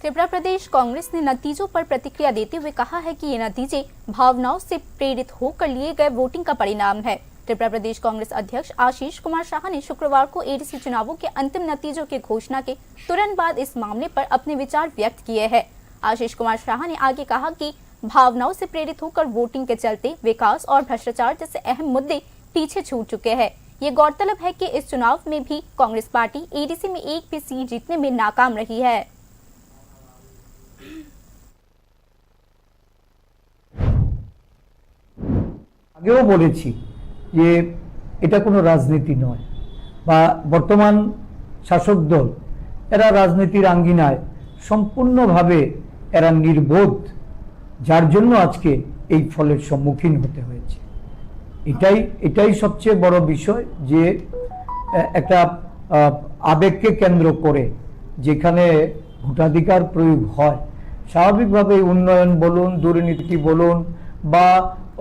त्रिपुरा प्रदेश कांग्रेस ने नतीजों पर प्रतिक्रिया देते हुए कहा है कि ये नतीजे भावनाओं से प्रेरित होकर लिए गए वोटिंग का परिणाम है। त्रिपुरा प्रदेश कांग्रेस अध्यक्ष आशीष कुमार शाह ने शुक्रवार को एडीसी चुनावों के अंतिम नतीजों की घोषणा के तुरंत बाद इस मामले पर अपने विचार व्यक्त किए हैं। आशीष कुमार शाह ने आगे कहा कि भावनाओं से प्रेरित होकर वोटिंग के चलते विकास और भ्रष्टाचार जैसे अहम मुद्दे पीछे छूट चुके हैं। ये गौरतलब है कि इस चुनाव में भी कांग्रेस पार्टी एडीसी में एक भी सीट जीतने में नाकाम रही है। আগেও বলেছি যে এটা কোনো রাজনীতি নয় বা বর্তমান শাসক দল এরা রাজনীতির আঙ্গিনায় সম্পূর্ণভাবে এরা নির্বোধ, যার জন্য আজকে এই ফলের সম্মুখীন হতে হয়েছে। এটাই সবচেয়ে বড় বিষয় যে একটা আবেগকে কেন্দ্র করে যেখানে ভোটাধিকার প্রয়োগ হয়, স্বাভাবিকভাবে উন্নয়ন বলুন, দুর্নীতি বলুন বা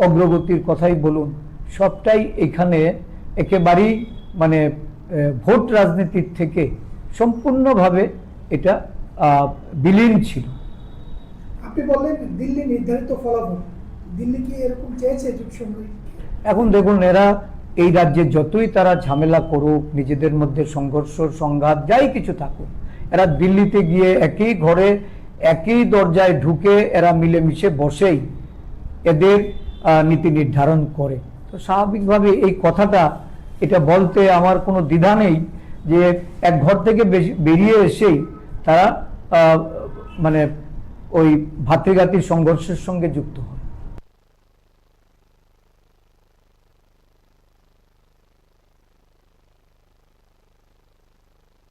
অগ্রগতির কথাই বলুন, সবটাই এখানে একেবারেই মানে ভোট রাজনীতির থেকে সম্পূর্ণভাবে এটা বিলীন ছিল। আপনি বললেন দিল্লি নির্ধারিত ফলাফল, দিল্লি কি এরকম চেয়েছে জোটসংঘ? এখন দেখুন, এরা এই রাজ্যে যতই তারা ঝামেলা করুক, নিজেদের মধ্যে সংঘর্ষ সংঘাত যাই কিছু থাকুক, এরা দিল্লিতে গিয়ে একই ঘরে একই দরজায় ঢুকে এরা মিলেমিশে বসেই এদের নীতি নির্ধারণ করে। তো স্বাভাবিকভাবে এই কথাটা এটা বলতে আমার কোনো দ্বিধা নেই যে এক ঘর থেকে বেরিয়ে এসেই তারা মানে ওই ভাতৃঘাতী সংঘর্ষের সঙ্গে যুক্ত হয়।